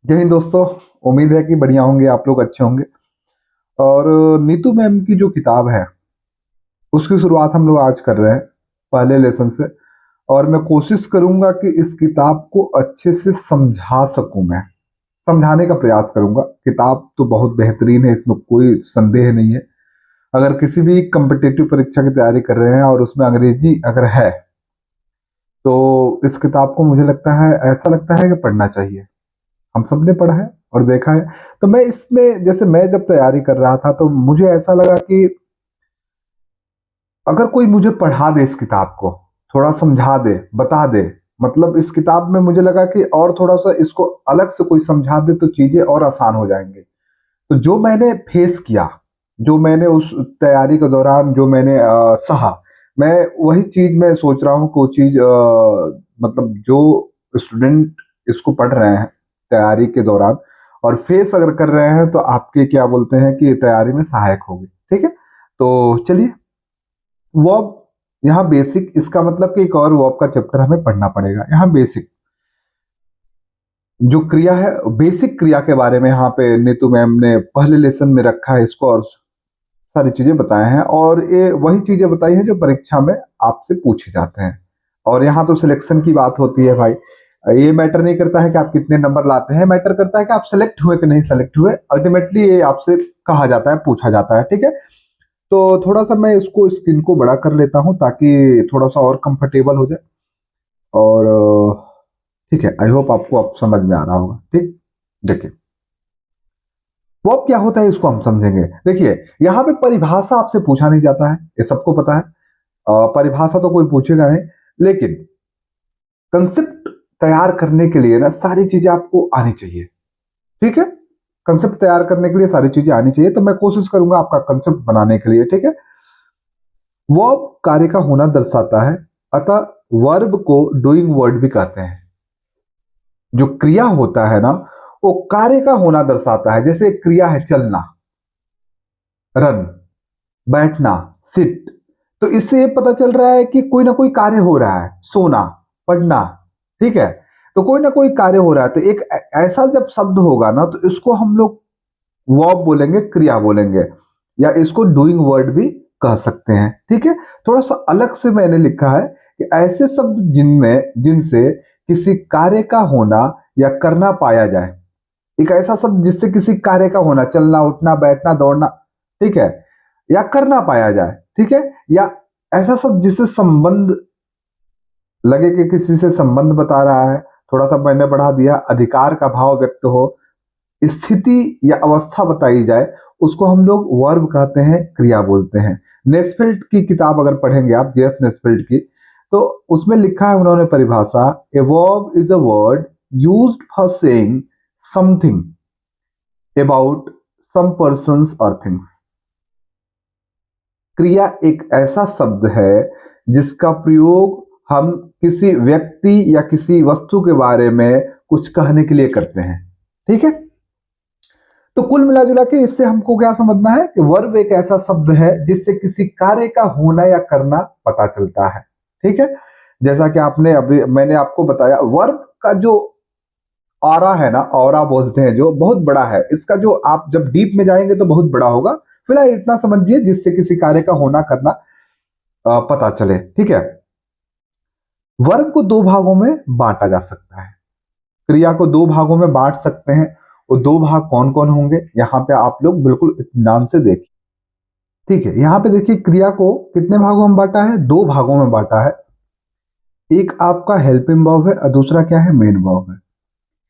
जय हिंद दोस्तों। उम्मीद है कि बढ़िया होंगे, आप लोग अच्छे होंगे। और नीतू मैम की जो किताब है उसकी शुरुआत हम लोग आज कर रहे हैं पहले लेसन से। और मैं कोशिश करूंगा कि इस किताब को अच्छे से समझा सकूं। मैं समझाने का प्रयास करूंगा। किताब तो बहुत बेहतरीन है, इसमें कोई संदेह नहीं है। अगर किसी भी कम्पिटिटिव परीक्षा की तैयारी कर रहे हैं और उसमें अंग्रेजी अगर है तो इस किताब को मुझे लगता है, ऐसा लगता है कि पढ़ना चाहिए। हम सब ने पढ़ा है और देखा है। तो मैं इसमें, जैसे मैं जब तैयारी कर रहा था तो मुझे ऐसा लगा कि अगर कोई मुझे पढ़ा दे इस किताब को, थोड़ा समझा दे, बता दे, मतलब इस किताब में मुझे लगा कि और थोड़ा सा इसको अलग से कोई समझा दे तो चीजें और आसान हो जाएंगी। तो जो मैंने फेस किया, जो मैंने उस तैयारी के दौरान जो मैंने सहा, मैं वही चीज मैं सोच रहा हूँ कि वो चीज मतलब जो स्टूडेंट इसको पढ़ रहे हैं तैयारी के दौरान और फेस अगर कर रहे हैं तो आपके क्या बोलते हैं कि तैयारी में सहायक होगी। ठीक है, तो चलिए। वर्ब, यहाँ बेसिक, इसका मतलब कि एक और वर्ब का चैप्टर हमें पढ़ना पड़ेगा। यहाँ बेसिक जो क्रिया है, बेसिक क्रिया के बारे में यहाँ पे नीतू मैम ने पहले लेसन में रखा है इसको, और सारी चीजें बताए हैं। और ये वही चीजें बताई हैं जो परीक्षा में आपसे पूछे जाते हैं। और यहाँ तो सिलेक्शन की बात होती है भाई। ये मैटर नहीं करता है कि आप कितने नंबर लाते हैं, मैटर करता है कि आप सेलेक्ट हुए कि नहीं सेलेक्ट हुए। अल्टीमेटली ये आपसे कहा जाता है, पूछा जाता है। ठीक है, तो थोड़ा सा मैं इसको स्क्रीन को बड़ा कर लेता हूँ ताकि थोड़ा सा और कंफर्टेबल हो जाए। और ठीक है, आई होप आपको अब समझ में आ रहा होगा। ठीक, देखिए वर्ब क्या होता है इसको हम समझेंगे। देखिए यहाँ पे परिभाषा आपसे पूछा नहीं जाता है, ये सबको पता है। परिभाषा तो कोई पूछेगा नहीं, लेकिन कंसेप्ट तैयार करने के लिए ना सारी चीजें आपको आनी चाहिए। ठीक है, कंसेप्ट तैयार करने के लिए सारी चीजें आनी चाहिए, तो मैं कोशिश करूंगा आपका कंसेप्ट बनाने के लिए। ठीक है, वर्ब कार्य का होना दर्शाता है, अतः वर्ब को डूइंग वर्ड भी कहते हैं। जो क्रिया होता है ना वो कार्य का होना दर्शाता है। जैसे एक क्रिया है चलना, रन, बैठना, सिट, तो इससे ये पता चल रहा है कि कोई ना कोई कार्य हो रहा है। सोना, पढ़ना, ठीक है, तो कोई ना कोई कार्य हो रहा है। तो एक ऐसा जब शब्द होगा ना तो इसको हम लोग वर्ब बोलेंगे, क्रिया बोलेंगे, या इसको डूइंग वर्ड भी कह सकते हैं। ठीक है, थोड़ा सा अलग से मैंने लिखा है कि ऐसे शब्द जिनमें जिनसे किसी कार्य का होना या करना पाया जाए। एक ऐसा शब्द जिससे किसी कार्य का होना, चलना, उठना, बैठना, दौड़ना, ठीक है, या करना पाया जाए। ठीक है, या ऐसा शब्द जिससे संबंध लगे कि किसी से संबंध बता रहा है। थोड़ा सा मैंने बढ़ा दिया, अधिकार का भाव व्यक्त हो, स्थिति या अवस्था बताई जाए, उसको हम लोग वर्ब कहते हैं, क्रिया बोलते हैं। नेस्फेल्ट की किताब अगर पढ़ेंगे आप, जेएस नेस्फेल्ट की, तो उसमें लिखा है उन्होंने परिभाषा, a verb is a word used for saying something about some persons और थिंग्स। क्रिया एक ऐसा शब्द है जिसका प्रयोग हम किसी व्यक्ति या किसी वस्तु के बारे में कुछ कहने के लिए करते हैं। ठीक है, तो कुल मिला जुला के इससे हमको क्या समझना है कि वर्ब एक ऐसा शब्द है जिससे किसी कार्य का होना या करना पता चलता है। ठीक है, जैसा कि आपने अभी मैंने आपको बताया, वर्ब का जो ऑरा है ना, ऑरा बोलते हैं, जो बहुत बड़ा है, इसका जो आप जब डीप में जाएंगे तो बहुत बड़ा होगा। फिलहाल इतना समझिए जिससे किसी कार्य का होना करना पता चले। ठीक है, वर्ब को दो भागों में बांटा जा सकता है, क्रिया को दो भागों में बांट सकते हैं। वो दो भाग कौन कौन होंगे यहाँ पे आप लोग बिल्कुल इत्मीनान से देखिए। ठीक है, यहाँ पे देखिए क्रिया को कितने भागों में बांटा है, दो भागों में बांटा है। एक आपका हेल्पिंग वर्ब है और दूसरा क्या है, मेन वर्ब है।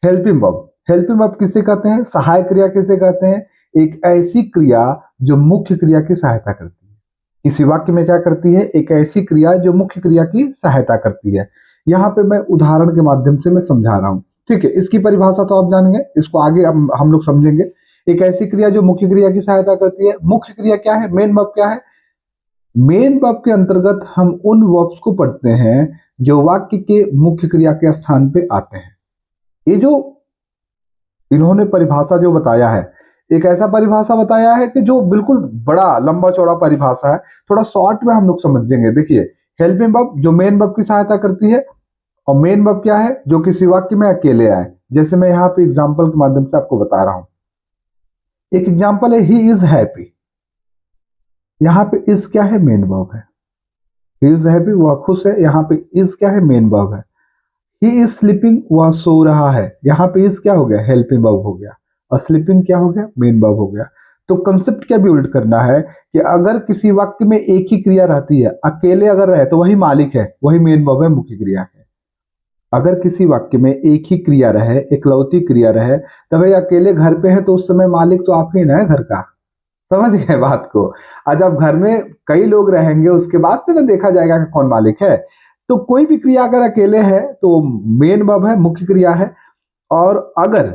हेल्पिंग वर्ब, हेल्पिंग वर्ब किसे कहते हैं, सहायक क्रिया किसे कहते हैं, एक ऐसी क्रिया जो मुख्य क्रिया की सहायता करती है। किसी वाक्य में क्या करती है, एक ऐसी क्रिया जो मुख्य क्रिया की सहायता करती है। यहाँ पे मैं उदाहरण के माध्यम से मैं समझा रहा हूँ। ठीक है, इसकी परिभाषा तो आप जानेंगे, इसको आगे हम लोग समझेंगे। एक ऐसी क्रिया जो मुख्य क्रिया की सहायता करती है। मुख्य क्रिया क्या है, मेन वर्ब क्या है। मेन वर्ब के अंतर्गत हम उन वर्ब्स को पढ़ते हैं जो वाक्य के मुख्य क्रिया के स्थान पे आते हैं। ये जो इन्होंने परिभाषा जो बताया है, एक ऐसा परिभाषा बताया है कि जो बिल्कुल बड़ा लंबा चौड़ा परिभाषा है। थोड़ा शॉर्ट में हम लोग समझेंगे। देखिए, हेल्पिंग वर्ब जो मेन वर्ब की सहायता करती है, और मेन वर्ब क्या है, जो किसी वाक्य में अकेले आए। जैसे मैं यहाँ पे एग्जाम्पल के माध्यम से आपको बता रहा हूं। एक एग्जाम्पल है ही इज हैप्पी, यहाँ पे इज क्या है, मेन वर्ब है। ही इज हैप्पी, वह खुश है, यहाँ पे इज क्या है, मेन वर्ब है। ही इज स्लीपिंग, वह सो रहा है, यहाँ पे इज क्या हो गया, हेल्पिंग वर्ब हो गया, और स्लीपिंग क्या हो गया, मेन वर्ब हो गया। तो कंसेप्ट क्या बिल्ड करना है कि अगर किसी वाक्य में एक ही क्रिया रहती है, अकेले अगर रहे तो वही मालिक है, वही मेन वर्ब है, मुख्य क्रिया है। अगर किसी वाक्य में एक ही क्रिया रहे, इकलौती क्रिया रहे, तो भाई अकेले घर पे है तो उस समय मालिक तो आप ही ना है घर का। समझ गए बात को। आज आप घर में कई लोग रहेंगे, उसके बाद से ना देखा जाएगा कि कौन मालिक है। तो कोई भी क्रिया अगर अकेले है तो मेन वर्ब है, मुख्य क्रिया है। और अगर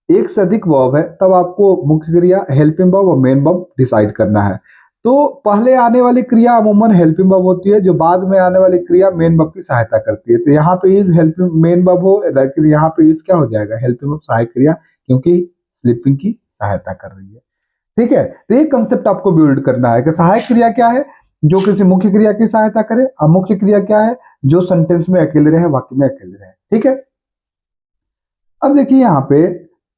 एक से अधिक वर्ब है तब आपको मुख्य क्रिया, हेल्पिंग वर्ब और मेन वर्ब डिसाइड करना है। तो पहले आने वाली क्रिया अमूमन हेल्पिंग वर्ब होती है, जो बाद में आने वाली क्रिया मेन वर्ब की सहायता करती है। तो यहाँ पे इज हेल्पिंग मेन वर्ब हो, लेकिन यहाँ पे इज क्या हो जाएगा, हेल्पिंग वर्ब, सहायक क्रिया, क्योंकि स्लीपिंग की सहायता कर रही है। ठीक है, तो ये कंसेप्ट आपको बिल्ड करना है कि सहायक क्रिया क्या है, जो किसी मुख्य क्रिया की सहायता करे, और मुख्य क्रिया क्या है, जो सेंटेंस में अकेले रहे, वाक्य में अकेले रहे। ठीक है, अब देखिए यहाँ पे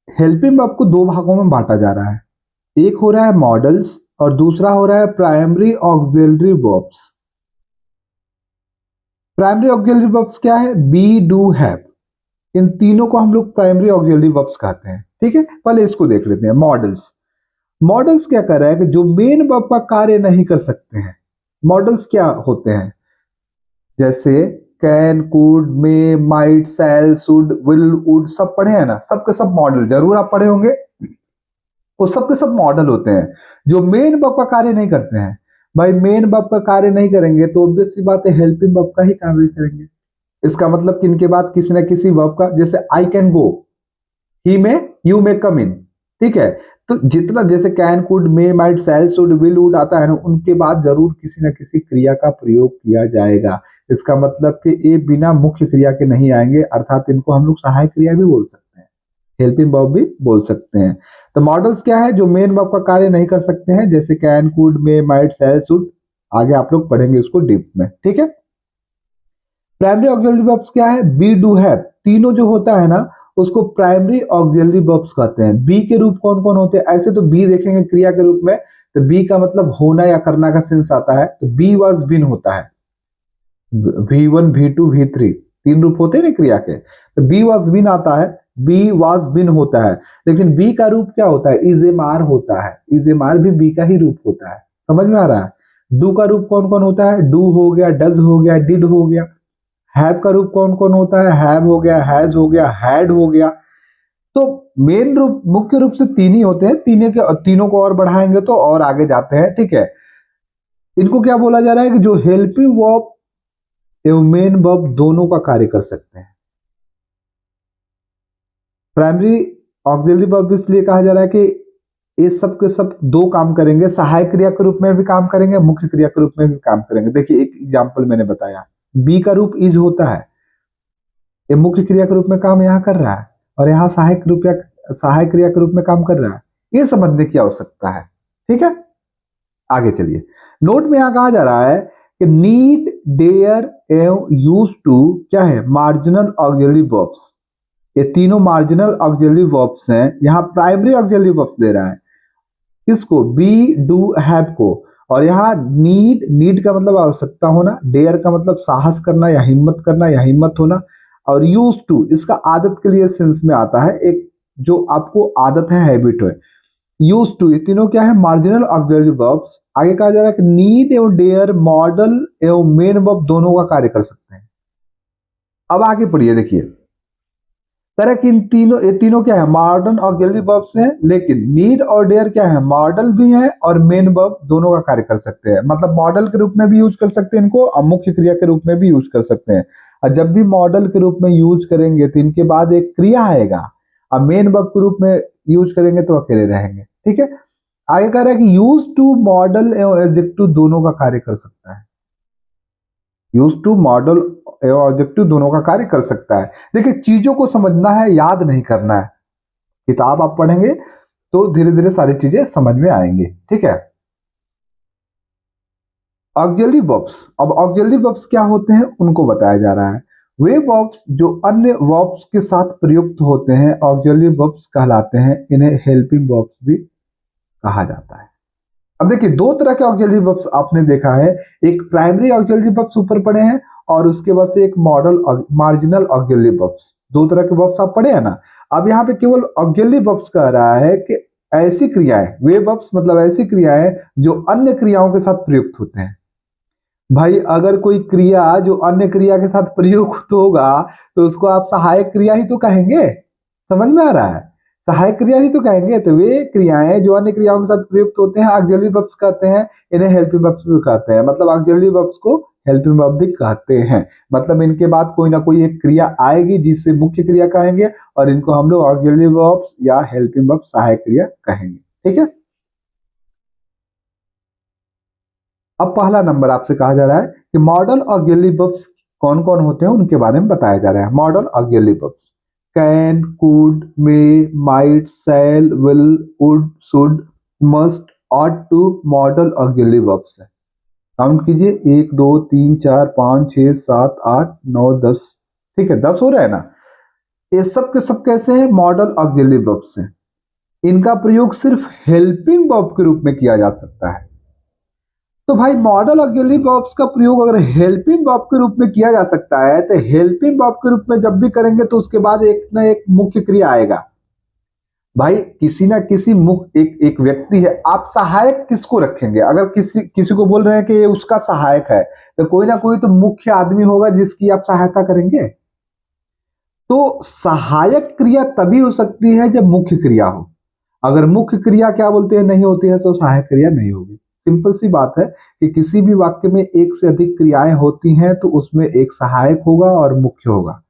हेल्पिंग वर्ब को दो भागों में बांटा जा रहा है। एक हो रहा है मॉडल्स और दूसरा हो रहा है primary auxiliary verbs. Primary auxiliary verbs क्या है, बी, डू, हैव, इन तीनों को हम लोग प्राइमरी ऑक्सिलरी वर्ब्स कहते हैं। ठीक है, पहले इसको देख लेते हैं। मॉडल्स, मॉडल्स क्या कर रहा है कि जो मेन वर्ब का कार्य नहीं कर सकते हैं, मॉडल्स क्या होते हैं, जैसे can, could, may, might, shall, should, will, would, सब पढ़े हैं ना, सबके सब मॉडल जरूर आप पढ़े होंगे। वो सबके सब मॉडल होते हैं जो मेन वर्ब का कार्य नहीं करते हैं। भाई मेन वर्ब का कार्य नहीं करेंगे तो ऑब्वियस सी बात है हेल्पिंग वर्ब का ही कार्य करेंगे। इसका मतलब कि इनके बाद किसी ना किसी वर्ब का, जैसे आई कैन गो, ही में, यू में कम इन। ठीक है, तो जितना जैसे can, could, may, might, shall, should, will, would आता है ना, उनके बाद जरूर किसी न किसी क्रिया का प्रयोग किया जाएगा। इसका मतलब कि ये बिना मुख्य क्रिया के नहीं आएंगे, अर्थात इनको हम लोग सहायक क्रिया भी बोल सकते हैं, हेल्पिंग वर्ब भी बोल सकते हैं। तो मॉडल्स क्या है, जो मेन वर्ब का कार्य नहीं कर सकते हैं, जैसे can, could, may, might, shall, should. आगे आप लोग पढ़ेंगे उसको डीप में। ठीक है, प्राइमरी ऑक्सिलरी वर्ब्स क्या है, बी, डू, हैव, तीनों जो होता है ना उसको प्राइमरी ऑक्सिलरी वर्ब्स कहते हैं। बी के रूप कौन कौन होते हैं, ऐसे तो बी देखेंगे क्रिया के रूप में, तो बी का मतलब होना या करना का सेंस आता है, तो बी वाज बीन होता है। V1, V2, V3 तीन रूप होते हैं ना क्रिया के, तो बी वाज बीन आता है, बी वाज बीन होता है। लेकिन बी का रूप क्या होता है, इज एम आर होता है, इज एम आर भी बी का ही रूप होता है। समझ में आ रहा है। डू का रूप कौन कौन होता है, डू हो गया, डज हो गया, डिड हो गया। हैव का रूप कौन कौन होता है, हैव हो गया, हैज हो गया, हैड हो गया। तो मेन रूप, मुख्य रूप से तीन ही होते हैं, तीनों को और बढ़ाएंगे तो और आगे जाते हैं। ठीक है, इनको क्या बोला जा रहा है कि जो हेल्पिंग वर्ब एवं मेन वर्ब दोनों का कार्य कर सकते हैं। प्राइमरी ऑक्सिलरी वर्ब इसलिए कहा जा रहा है कि ये सब के सब दो काम करेंगे, सहायक क्रिया के रूप में भी काम करेंगे, मुख्य क्रिया के रूप में भी काम करेंगे। देखिए एक एग्जांपल मैंने बताया, बी का रूप इज होता है, ये मुख्य क्रिया के रूप में काम यहाँ कर रहा है, और यहाँ सहायक क्रिया के रूप में काम कर रहा है। ये समझने की आवश्यकता है। ठीक है, आगे चलिए। नोट में यहाँ कहा जा रहा है कि नीड, डेयर एवं यूज टू क्या है, मार्जिनल ऑक्सिलरी वर्ब्स। ये तीनों मार्जिनल ऑक्सिलरी वर्ब्स हैं। यहाँ प्राइमरी ऑक्सिलरी वर्ब्स दे रहा है किसको, बी, डू, हैव को। और यहाँ नीड का मतलब आवश्यकता होना, डेयर का मतलब साहस करना या हिम्मत होना, और यूज टू इसका आदत के लिए सेंस में आता है, एक जो आपको आदत है, हैबिट है। यूज टू, ये तीनों क्या है, मार्जिनल ऑक्सिलरी वर्ब्स। आगे कहा जा रहा है कि नीड एवं डेयर मॉडल एवं मेन वर्ब दोनों का कार्य कर सकते हैं। अब आगे पढ़िए, देखिए करें कि ये तीनों क्या है, मॉडर्न ऑक्सिलरी वर्ब्स हैं, लेकिन नीड और डेयर क्या है, मॉडल भी है और मेन वर्ब दोनों का कार्य कर सकते हैं। मतलब मॉडल के रूप में भी यूज कर सकते हैं इनको, और मुख्य क्रिया के रूप में भी यूज कर सकते हैं। और जब भी मॉडल के रूप में यूज करेंगे तो इनके बाद एक क्रिया आएगा, और मेन वर्ब के रूप में यूज करेंगे तो अकेले रहेंगे। ठीक है, आगे कह रहा है कि यूज टू, मॉडल एवं एडजेक्टिव दोनों का कार्य कर सकता है। यूज टू, मॉडल एवं ऑब्जेक्टिव दोनों का कार्य कर सकता है। देखिए चीजों को समझना है, याद नहीं करना है। किताब आप पढ़ेंगे तो धीरे धीरे सारी चीजें समझ में आएंगी। ठीक है, ऑक्सिलरी वर्ब्स। अब ऑक्सिलरी वर्ब्स क्या होते हैं उनको बताया जा रहा है। वे वर्ब्स जो अन्य वर्ब्स के साथ प्रयुक्त होते हैं ऑक्सिलरी वर्ब्स कहलाते हैं, इन्हें हेल्पिंग वर्ब्स भी कहा जाता है। अब देखिए दो तरह के ऑक्सिलरी वर्ब्स आपने देखा है, एक प्राइमरी ऑक्सिलरी वर्ब्स ऊपर पढ़े हैं और उसके बाद से एक मॉडल मार्जिनल ऑक्सिलरी वर्ब्स, दो तरह के वर्ब्स आप पढ़े हैं ना। अब यहाँ पे केवल ऑक्सिलरी वर्ब्स कह रहा है कि ऐसी क्रियाएं, वे वर्ब्स मतलब ऐसी क्रियाएं जो अन्य क्रियाओं के साथ प्रयुक्त होते हैं। भाई अगर कोई क्रिया जो अन्य क्रिया के साथ प्रयुक्त होगा तो उसको आप सहायक क्रिया ही तो कहेंगे, समझ में आ रहा है, सहायक क्रिया ही तो कहेंगे। तो वे क्रियाएं जो अन्य क्रियाओं के साथ प्रयुक्त होते हैं ऑक्सिलरी वर्ब्स कहते हैं, इन्हें हेल्पिंग वर्ब्स भी कहते हैं। मतलब ऑक्सिलरी वर्ब्स को हेल्पिंग वर्ब भी कहते हैं, मतलब इनके बाद कोई ना कोई एक क्रिया आएगी जिससे मुख्य क्रिया कहेंगे और इनको हम लोग ऑक्सिलरी वर्ब्स या हेल्पिंग वर्ब सहायक क्रिया कहेंगे। ठीक है, अब पहला नंबर आपसे कहा जा रहा है कि मॉडल ऑक्सिलरी वर्ब्स कौन कौन होते हैं उनके बारे में बताया जा रहा है। Modal auxiliary verbs can, could, may, might, shall, will, would, should, must, ought to modal auxiliary verbs है। काउंट कीजिए, 1 2 3 4 5 6 7 8 9 10। ठीक है, 10 हो रहा है ना। ये सब के सब कैसे हैं, मॉडल ऑक्सिलरी वर्ब्स हैं। इनका प्रयोग सिर्फ हेल्पिंग वर्ब के रूप में किया जा सकता है। तो भाई मॉडल ऑक्सिलरी वर्ब्स का प्रयोग अगर हेल्पिंग वर्ब के रूप में किया जा सकता है तो हेल्पिंग वर्ब के रूप में जब भी करेंगे तो उसके बाद एक ना एक मुख्य क्रिया आएगा। भाई किसी ना किसी एक व्यक्ति है, आप सहायक किसको रखेंगे? अगर किसी को बोल रहे हैं कि ये उसका सहायक है तो कोई ना कोई तो मुख्य आदमी होगा जिसकी आप सहायता करेंगे। तो सहायक क्रिया तभी हो सकती है जब मुख्य क्रिया हो। अगर मुख्य क्रिया क्या बोलते हैं नहीं होती है तो सहायक क्रिया नहीं होगी। सिंपल सी बात है कि किसी भी वाक्य में एक से अधिक क्रियाएं होती हैं तो उसमें एक सहायक होगा और मुख्य होगा।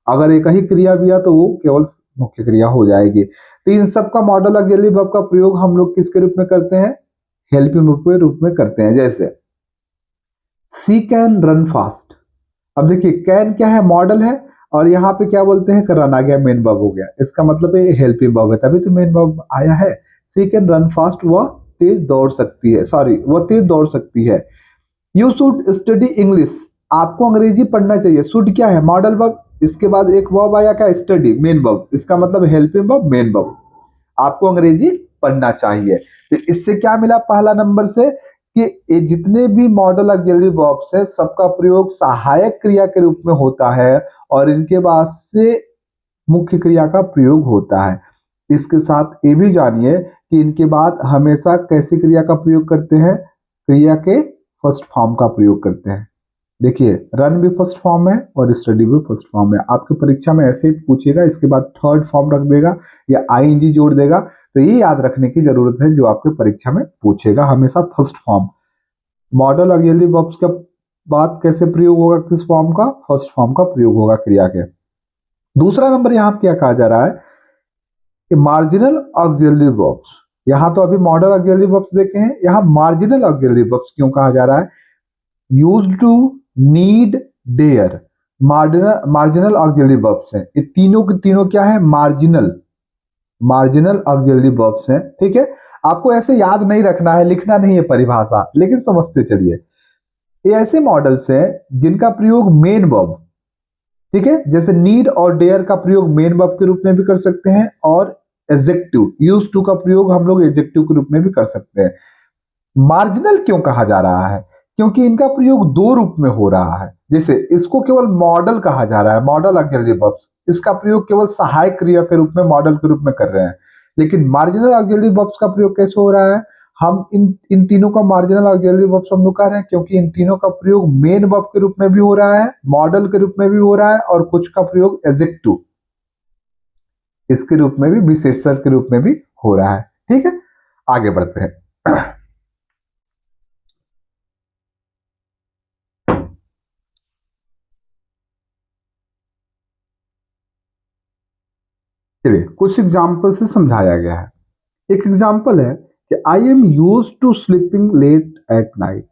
अगर एक ही क्रिया भी है तो वो केवल मुख्य क्रिया हो जाएगी। तो इन सब का मॉडल ऑक्सिलरी वर्ब का प्रयोग हम लोग किसके रूप में करते हैं, हेल्पिंग वर्ब के रूप में करते हैं। जैसे सी कैन रन फास्ट। अब देखिए कैन क्या है, मॉडल है, और यहाँ पे क्या बोलते हैं, रन आ गया, मेन वर्ब हो गया। इसका मतलब है हेल्पिंग वर्ब है, तभी तो मेन वर्ब आया है। सी कैन रन फास्ट, वह तेज दौड़ सकती है, सॉरी वह तेज दौड़ सकती है। यू शुड स्टडी इंग्लिश, आपको अंग्रेजी पढ़ना चाहिए। शुड क्या है, मॉडल वर्ब, इसके बाद एक वर्ब आया क्या, स्टडी, मेन वर्ब, इसका मतलब हेल्पिंग वर्ब मेन वर्ब, आपको अंग्रेजी पढ़ना चाहिए। तो इससे क्या मिला पहला नंबर से कि ये जितने भी मॉडल ऑक्सिलरी वर्ब्स है सबका प्रयोग सहायक क्रिया के रूप में होता है और इनके बाद से मुख्य क्रिया का प्रयोग होता है। इसके साथ ये भी जानिए कि इनके बाद हमेशा कैसी क्रिया का प्रयोग करते हैं, क्रिया के फर्स्ट फॉर्म का प्रयोग करते हैं। देखिए रन भी फर्स्ट फॉर्म है और स्टडी भी फर्स्ट फॉर्म है। आपके परीक्षा में ऐसे ही पूछेगा, इसके बाद थर्ड फॉर्म रख देगा या आईएनजी जोड़ देगा, तो ये याद रखने की जरूरत है जो आपके परीक्षा में पूछेगा, हमेशा first form. Model auxiliary verbs का बात कैसे प्रयोग होगा, किस फॉर्म का, फर्स्ट फॉर्म का प्रयोग होगा क्रिया के। दूसरा नंबर यहाँ क्या कहा जा रहा है कि मार्जिनल ऑक्सिलरी वर्ब्स। यहाँ तो अभी मॉडल ऑक्सिलरी वर्ब्स देखे हैं, यहाँ मार्जिनल ऑक्सिलरी वर्ब्स क्यों कहा जा रहा है, used to, need, dare, marginal auxiliary verbs हैं। ये तीनों के तीनों क्या है, मार्जिनल ऑक्सिलरी वर्ब्स हैं। ठीक है, आपको ऐसे याद नहीं रखना है, लिखना नहीं है परिभाषा, लेकिन समझते चलिए। ये ऐसे मॉडल्स हैं जिनका प्रयोग मेन वर्ब, ठीक है, जैसे नीड और डेयर का प्रयोग मेन वर्ब के रूप में भी कर सकते हैं और एडजेक्टिव, यूज टू का प्रयोग हम लोग एडजेक्टिव के रूप में भी कर सकते हैं। मार्जिनल क्यों कहा जा रहा है, क्योंकि इनका प्रयोग दो रूप में हो रहा है। जैसे इसको केवल मॉडल कहा जा रहा है, मॉडल ऑक्सिलरी वर्ब्स, इसका प्रयोग केवल सहायक क्रिया के रूप में, मॉडल के रूप में कर रहे हैं। लेकिन मार्जिनल ऑक्सिलरी वर्ब्स का प्रयोग कैसे हो रहा है, हम इन तीनों का मार्जिनल ऑक्सिलरी वर्ब्स हम लोग कर रहे हैं क्योंकि इन तीनों का प्रयोग मेन वर्ब के रूप में भी हो रहा है, मॉडल के रूप में भी हो रहा है और कुछ का प्रयोग एडजेक्टिव इसके रूप में भी, विशेषण के रूप में भी हो रहा है। ठीक है, आगे बढ़ते हैं। चलिए कुछ एग्जाम्पल से समझाया गया है। एक एग्जाम्पल है कि I am use to sleeping late at night.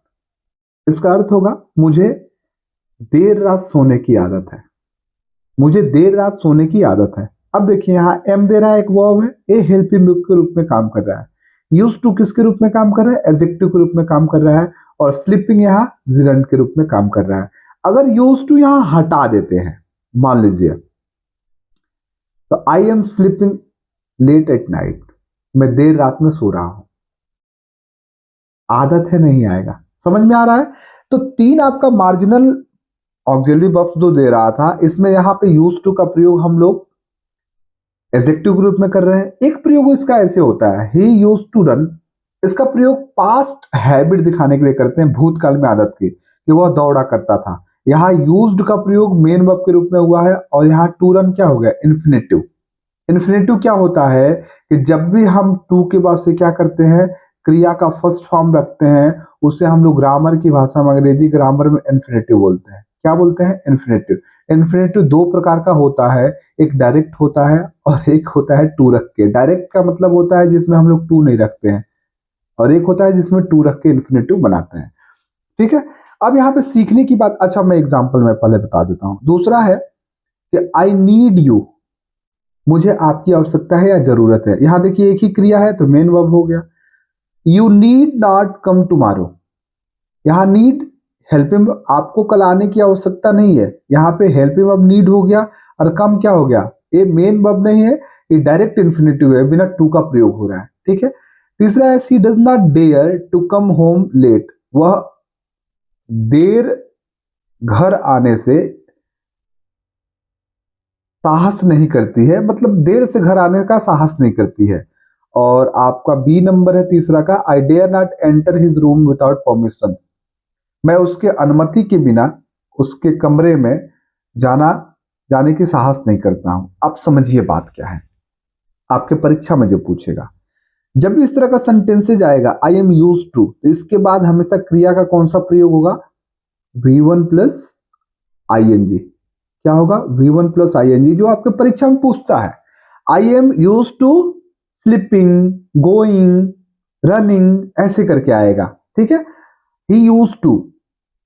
इसका अर्थ होगा मुझे देर रात सोने की आदत है, मुझे देर रात सोने की आदत है। अब देखिए यहाँ एम दे रहा है, एक वर्ब है, ए हेल्पिंग के रूप में काम कर रहा है। यूज टू किसके रूप में काम कर रहा है, एडजेक्टिव के रूप में काम कर रहा है, और स्लीपिंग यहाँ जिरंड के रूप में काम कर रहा है। अगर यूज टू यहाँ हटा देते हैं मान लीजिए, तो I am sleeping late at night, मैं देर रात में सो रहा हूं, आदत है नहीं आएगा। समझ में आ रहा है? तो तीन आपका मार्जिनल ऑक्सिलरी वर्ब्स दो दे रहा था, इसमें यहां पे यूज टू का प्रयोग हम लोग एडजेक्टिव ग्रुप में कर रहे हैं। एक प्रयोग इसका ऐसे होता है, ही यूज टू रन, इसका प्रयोग पास्ट हैबिट दिखाने के लिए करते हैं, भूतकाल में आदत की, कि वह दौड़ा करता था। यहाँ यूज्ड का प्रयोग मेन वर्ब के रूप में हुआ है, और यहाँ टू रन क्या हो गया, इन्फिनेटिव। इन्फिनेटिव क्या होता है कि जब भी हम टू के बाद से क्या करते हैं, क्रिया का फर्स्ट फॉर्म रखते हैं, उसे हम लोग ग्रामर की भाषा में, अंग्रेजी ग्रामर में इन्फिनेटिव बोलते हैं। क्या बोलते हैं? इन्फिनेटिव। इन्फिनेटिव दो प्रकार का होता है, एक डायरेक्ट होता है और एक होता है टू रख के। डायरेक्ट का मतलब होता है जिसमें हम लोग टू नहीं रखते हैं, और एक होता है जिसमें टू रख के इन्फिनेटिव बनाते हैं। ठीक है, अब यहाँ पे सीखने की बात, अच्छा मैं एग्जाम्पल में पहले बता देता हूं। दूसरा है कि आई नीड यू, मुझे आपकी आवश्यकता है या जरूरत है। यहां देखिए एक ही क्रिया है तो मेन वर्ब हो गया। You need not come tomorrow, यहां नीड हेल्पिंग, आपको कल आने की आवश्यकता नहीं है, यहाँ पे हेल्पिंग वर्ब नीड हो गया, और कम क्या हो गया, ये मेन वर्ब नहीं है, ये डायरेक्ट इन्फिनेटिव है, बिना टू का प्रयोग हो रहा है। ठीक है, तीसरा है she does not dare to come home late, वह देर घर आने से साहस नहीं करती है, मतलब देर से घर आने का साहस नहीं करती है। और आपका बी नंबर है तीसरा का, I dare not enter his room without permission, मैं उसके अनुमति के बिना उसके कमरे में जाने की साहस नहीं करता हूं। अब समझिए बात क्या है, आपके परीक्षा में जो पूछेगा, जब भी इस तरह का सेंटेंसेज आएगा आई एम यूज टू, तो इसके बाद हमेशा क्रिया का कौन सा प्रयोग होगा, V1 प्लस ING। क्या होगा, V1 प्लस ING, जो आपके परीक्षा में पूछता है। I am use to sleeping, going, running, ऐसे करके आएगा। ठीक है, he used to,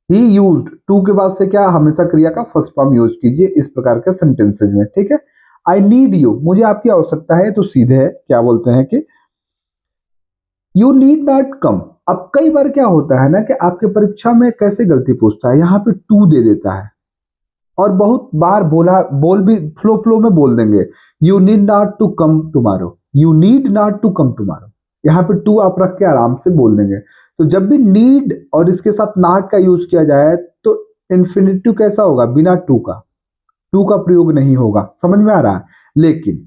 he used, to के बाद से क्या, हमेशा क्रिया का फर्स्ट फॉर्म यूज कीजिए इस प्रकार के सेंटेंसेज में। ठीक है, आई नीड यू, मुझे आपकी आवश्यकता है, तो सीधे है क्या बोलते हैं कि यू नीड नॉट कम। अब कई बार क्या होता है ना कि आपके परीक्षा में कैसे गलती पूछता है, यहाँ पे टू दे देता है, और बहुत बार बोल भी फ्लो में बोल देंगे, you need not to come tomorrow, you need not to come tomorrow, यहाँ पे टू आप रख के आराम से बोल देंगे। तो जब भी नीड और इसके साथ नॉट का यूज किया जाए तो इन्फिनिटिव कैसा होगा, बिना टू का प्रयोग नहीं होगा। समझ में आ रहा है? लेकिन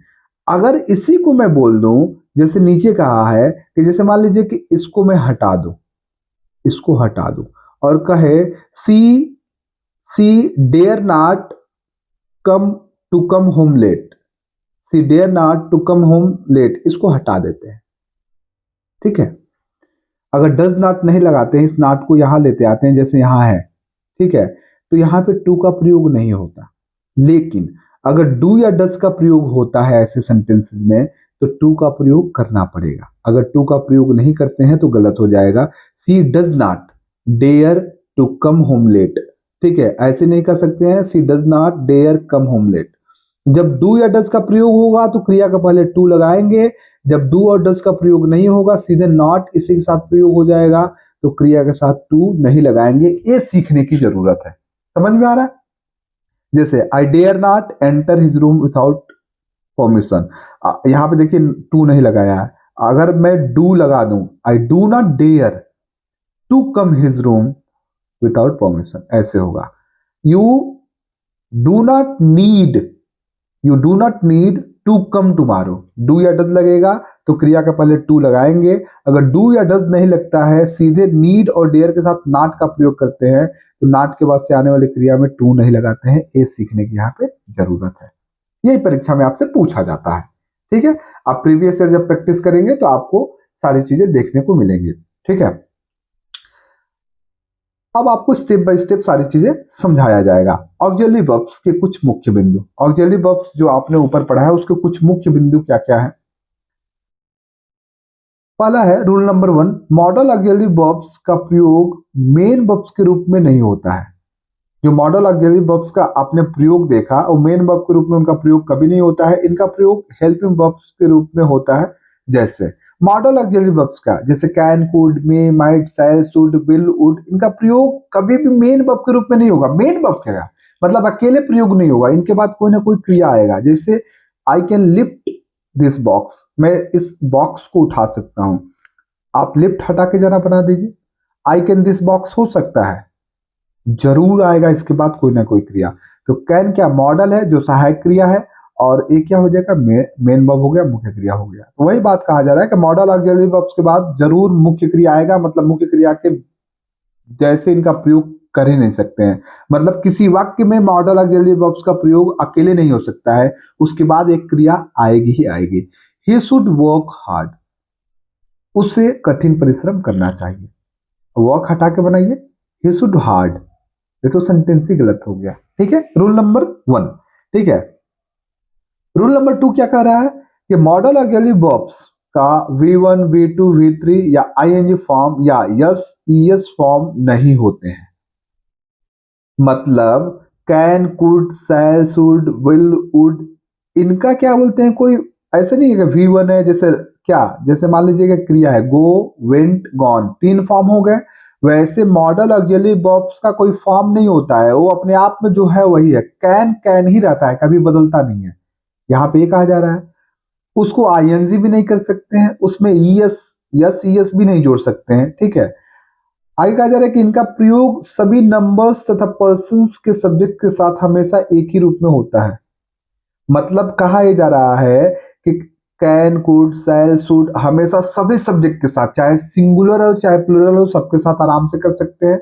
अगर इसी को मैं बोल दूं, जैसे नीचे कहा है कि जैसे मान लीजिए कि इसको मैं हटा दूं, इसको हटा दूं और कहे she dare not come to come home late, she dare not to come home late, इसको हटा देते हैं। ठीक है, अगर डज नॉट नहीं लगाते हैं, इस नॉट को यहां लेते आते हैं जैसे यहां है, ठीक है, तो यहां पे टू का प्रयोग नहीं होता। लेकिन अगर डू या डज का प्रयोग होता है ऐसे सेंटेंसेस में, तो टू का प्रयोग करना पड़ेगा। अगर टू का प्रयोग नहीं करते हैं तो गलत हो जाएगा। She does not dare to come home late, ठीक है, ऐसे नहीं कर सकते हैं, she does not dare come home late. जब डू या डज का प्रयोग होगा तो क्रिया का पहले टू लगाएंगे, जब डू और डज का प्रयोग नहीं होगा सीधे नॉट इसी के साथ प्रयोग हो जाएगा, तो क्रिया के साथ टू नहीं लगाएंगे। ये सीखने की जरूरत है। समझ में आ रहा है? जैसे I dare not enter his room without permission, यहां पे देखिए टू नहीं लगाया है। अगर मैं डू लगा दूं, I do not dare to come his room without permission, ऐसे होगा। You do not need, you do not need to come tomorrow, do या डज लगेगा तो क्रिया का पहले टू लगाएंगे। अगर डू या डज नहीं लगता है, सीधे नीड और डेयर के साथ नॉट का प्रयोग करते हैं, तो नॉट के बाद से आने वाली क्रिया में टू नहीं लगाते हैं। ये सीखने की यहाँ पे जरूरत है, यही परीक्षा में आपसे पूछा जाता है। ठीक है, आप प्रीवियस ईयर जब प्रैक्टिस करेंगे तो आपको सारी चीजें देखने को मिलेंगी। ठीक है, अब आपको स्टेप बाय स्टेप सारी चीजें समझाया जाएगा। ऑक्सिलरी वर्ब्स के कुछ मुख्य बिंदु, ऑक्सिलरी वर्ब्स जो आपने ऊपर पढ़ा है उसके कुछ मुख्य बिंदु क्या क्या है। पहला है rule number 1, model auxiliary verbs का प्रयोग मेन वर्ब्स के रूप में नहीं होता है। जो मॉडल ऑक्सिलरी वर्ब्स का आपने प्रयोग देखा और मेन वर्ब के रूप में उनका प्रयोग कभी नहीं होता है, इनका प्रयोग हेल्पिंग वर्ब्स के रूप में होता है। जैसे मॉडल ऑक्सिलरी वर्ब्स का, जैसे can, could, may, might, shall, should, will, would, इनका प्रयोग कभी भी मेन वर्ब के रूप में नहीं होगा। मेन वर्ब क्या है, मतलब अकेले प्रयोग नहीं होगा, इनके बाद कोई ना कोई क्रिया आएगा। जैसे I can lift this box, मैं इस बॉक्स को उठा सकता हूं। आप लिफ्ट हटा के जरा बना दीजिए। आई कैन दिस बॉक्स हो सकता है, जरूर आएगा इसके बाद कोई ना कोई क्रिया। तो कैन क्या मॉडल है जो सहायक क्रिया है, और एक क्या हो जाएगा मेन वर्ब हो गया, मुख्य क्रिया हो गया। तो वही बात कहा जा रहा है कि मॉडल ऑक्सिलरी वर्ब्स के बाद जरूर मुख्य क्रिया आएगा, मतलब मुख्य क्रिया के जैसे इनका प्रयोग कर ही नहीं सकते हैं। मतलब किसी वाक्य में मॉडल ऑक्सिलरी वर्ब्स का प्रयोग अकेले नहीं हो सकता है, उसके बाद एक क्रिया आएगी ही आएगी। ही शुड वर्क हार्ड, उसे कठिन परिश्रम करना चाहिए। वर्क हटा के बनाइए ही शुड हार्ड, ये तो सेंटेंस ही गलत हो गया। ठीक है, रूल नंबर 1। ठीक है, रूल नंबर 2 क्या कह रहा है कि मॉडल ऑक्सिलरी वर्ब्स का V1 V2 V3 या ing फॉर्म या यस ES फॉर्म नहीं होते हैं। मतलब can could shall should will would, इनका क्या बोलते हैं, कोई ऐसे नहीं है कि V1 है, जैसे क्या, जैसे मान लीजिए कि क्रिया है गो वेंट गॉन, 3 फॉर्म हो गए। वैसे मॉडल ऑक्सिलरी वर्ब्स का कोई फॉर्म नहीं होता है, वो अपने आप में जो है वही है, कैन कैन ही रहता है, कभी बदलता नहीं है। यहाँ पे ये कहा जा रहा है उसको आईएनजी भी नहीं कर सकते हैं, उसमें ईएस यस ईएस भी नहीं जोड़ सकते हैं। ठीक है, आगे कहा जा रहा है कि इनका प्रयोग सभी नंबर्स तथा पर्संस के सब्जेक्ट के साथ हमेशा एक ही रूप में होता है। मतलब कहा यह जा रहा है कि कैन कुड शैल शुड हमेशा सभी सब्जेक्ट के साथ, चाहे सिंगुलर हो चाहे प्लूरल हो, सबके साथ आराम से कर सकते हैं।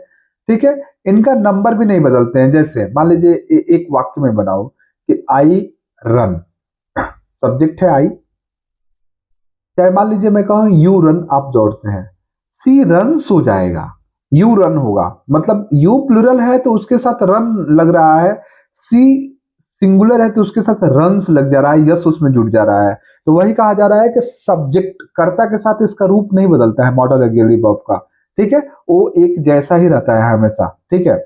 ठीक है, इनका नंबर भी नहीं बदलते हैं। जैसे मान लीजिए एक वाक्य में बनाओ कि आई रन, सब्जेक्ट है आई, चाहे मान लीजिए मैं कहूं यू रन, आप दौड़ते हैं, सी रन्स हो जाएगा, यू रन होगा। मतलब यू प्लूरल है तो उसके साथ रन लग रहा है, सी सिंगुलर है तो उसके साथ रन्स लग जा रहा है, यस उसमें जुड़ जा रहा है। तो वही कहा जा रहा है कि सब्जेक्ट कर्ता के साथ इसका रूप नहीं बदलता है मॉडल ऑक्सिलरी वर्ब का। ठीक है, वो एक जैसा ही रहता है हमेशा। ठीक है,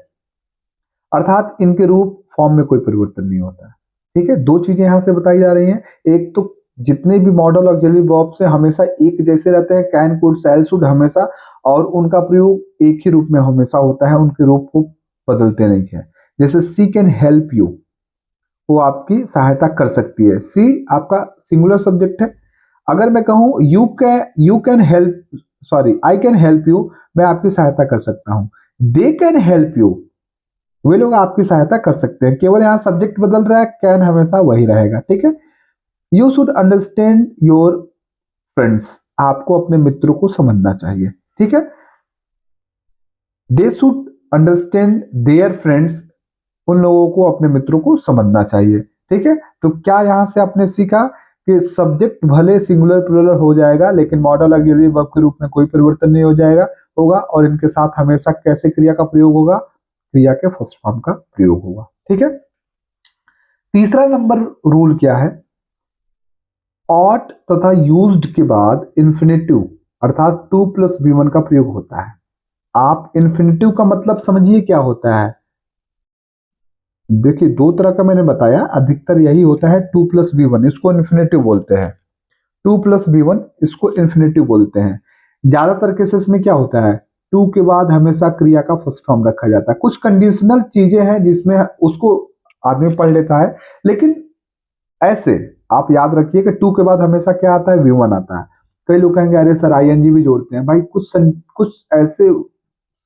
अर्थात इनके रूप फॉर्म में कोई परिवर्तन नहीं होता है। ठीक है, 2 चीजें यहां से बताई जा रही हैं। एक तो जितने भी मॉडल ऑक्सिलरी वर्ब्स हैं हमेशा एक जैसे रहते हैं, कैन कुड शैल शुड हमेशा, और उनका प्रयोग एक ही रूप में हमेशा होता है, उनके रूप को बदलते नहीं है। जैसे सी कैन हेल्प यू, वो आपकी सहायता कर सकती है, सी आपका सिंगुलर सब्जेक्ट है। अगर मैं कहूं you can help, sorry I can help you, मैं आपकी सहायता कर सकता हूं। दे कैन हेल्प यू, वे लोग आपकी सहायता कर सकते हैं। केवल यहां सब्जेक्ट बदल रहा है, कैन हमेशा वही रहेगा। ठीक है, you should understand your friends, आपको अपने मित्रों को समझना चाहिए। ठीक है, they should understand their friends, उन लोगों को अपने मित्रों को समझना चाहिए। ठीक है, तो क्या यहां से आपने सीखा कि सब्जेक्ट भले सिंगुलर प्लूरल हो जाएगा लेकिन मॉडल ऑक्सिलरी वर्ब के रूप में कोई परिवर्तन नहीं हो जाएगा होगा, और इनके साथ हमेशा कैसे क्रिया का प्रयोग होगा, क्रिया के फर्स्ट फॉर्म का प्रयोग होगा। ठीक है, तीसरा नंबर रूल क्या है, ऑट तथा यूज्ड के बाद इंफिनिटिव अर्थात 2+V1 का प्रयोग होता है। आप इंफिनिटिव का मतलब समझिए क्या होता है। देखिए 2 तरह का मैंने बताया, अधिकतर यही होता है 2+V1, इसको इन्फिनेटिव बोलते हैं। 2+V1 इसको इन्फिनेटिव बोलते हैं। ज्यादातर केसेस में क्या होता है, 2 के बाद हमेशा क्रिया का फर्स्ट फॉर्म रखा जाता है। कुछ कंडीशनल चीजें हैं जिसमें उसको आदमी पढ़ लेता है, लेकिन ऐसे आप याद रखिए कि 2 के बाद हमेशा क्या आता है, V1 आता है। कई लोग कहेंगे अरे सर आईएनजी भी जोड़ते हैं, भाई कुछ ऐसे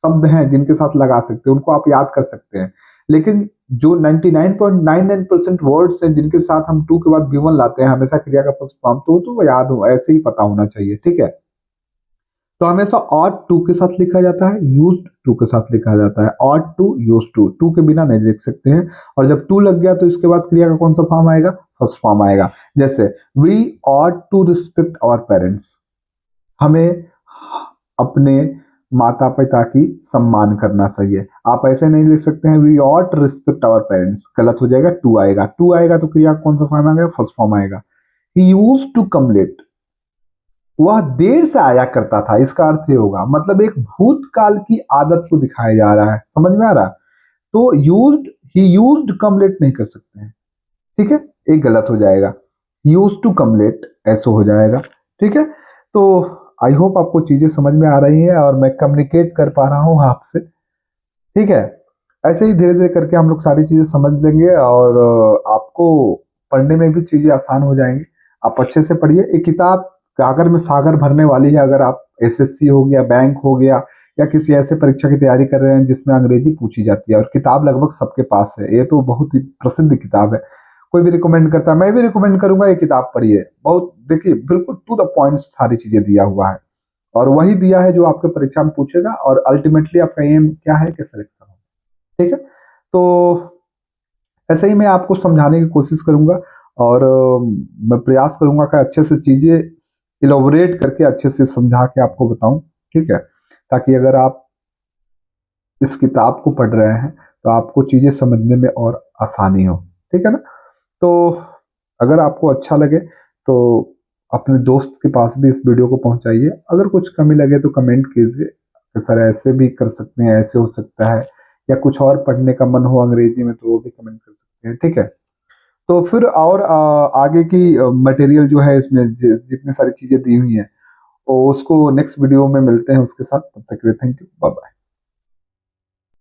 शब्द हैं जिनके साथ लगा सकते हैं, उनको आप याद कर सकते हैं, लेकिन जो 99.99% वर्ड्स हैं जिनके साथ हम 2 के बाद V1 लाते हैं हमेशा क्रिया का फर्स्ट फॉर्म, तो याद हो, ऐसे ही पता होना चाहिए। ठीक है, तो हमेशा ऑट 2 के साथ लिखा जाता है, यूज्ड 2 के साथ लिखा जाता है। ऑट टू यूज्ड टू, 2 के बिना नहीं लिख सकते हैं, और जब 2 लग गया तो इसके बाद क्रिया का कौन सा फॉर्म आएगा, फर्स्ट फॉर्म आएगा। जैसे we ought to respect our parents, हमें अपने माता पिता की सम्मान करना चाहिए। आप ऐसे नहीं लिख सकते हैं we ought respect our parents, गलत हो जाएगा, 2 आएगा। 2 आएगा तो क्रिया कौन सा फॉर्म आएगा, फर्स्ट फॉर्म आएगा। He used to come late, वह देर से आया करता था, इसका अर्थ ये होगा, मतलब एक भूतकाल की आदत को दिखाया जा रहा है। समझ में आ रहा, तो used he used come late नहीं कर सकते हैं। ठीक है, एक गलत हो जाएगा, यूज्ड टू कम लेट ऐसा हो जाएगा। ठीक है, तो आई होप आपको चीजें समझ में आ रही हैं और मैं कम्युनिकेट कर पा रहा हूं आपसे। ठीक है, ऐसे ही धीरे धीरे करके हम लोग सारी चीजें समझ लेंगे और आपको पढ़ने में भी चीजें आसान हो जाएंगी। आप अच्छे से पढ़िए। एक किताब गागर में सागर भरने वाली है। अगर आप एसएससी हो गया, बैंक हो गया, या किसी ऐसे परीक्षा की तैयारी कर रहे हैं जिसमें अंग्रेजी पूछी जाती है, और किताब लगभग सबके पास है, ये तो बहुत ही प्रसिद्ध किताब है। कोई भी रिकमेंड करता है, मैं भी रिकमेंड करूंगा ये किताब पढ़िए। बहुत देखिए, बिल्कुल टू द पॉइंट सारी चीजें दिया हुआ है, और वही दिया है जो आपके परीक्षा में पूछेगा, और अल्टीमेटली आपका एम क्या है कि सिलेक्शन हो। ठीक है। तो ऐसे ही मैं आपको समझाने की कोशिश करूंगा, और मैं प्रयास करूंगा कि अच्छे से चीजें इलोबरेट करके अच्छे से समझा के आपको बताऊं। ठीक है। ताकि अगर आप इस किताब को पढ़ रहे हैं तो आपको चीजें समझने में और आसानी हो। ठीक है ना। तो अगर आपको अच्छा लगे तो अपने दोस्त के पास भी इस वीडियो को पहुंचाइए। अगर कुछ कमी लगे तो कमेंट कीजिए कि सर ऐसे भी कर सकते हैं, ऐसे हो सकता है, या कुछ और पढ़ने का मन हो अंग्रेजी में तो वो भी कमेंट कर सकते हैं। ठीक है। तो फिर और आगे की मटेरियल जो है इसमें जितनी सारी चीजें दी हुई हैं, तो उसको नेक्स्ट वीडियो में मिलते हैं उसके साथ। तब तक के लिए थैंक यू, बाय बाय।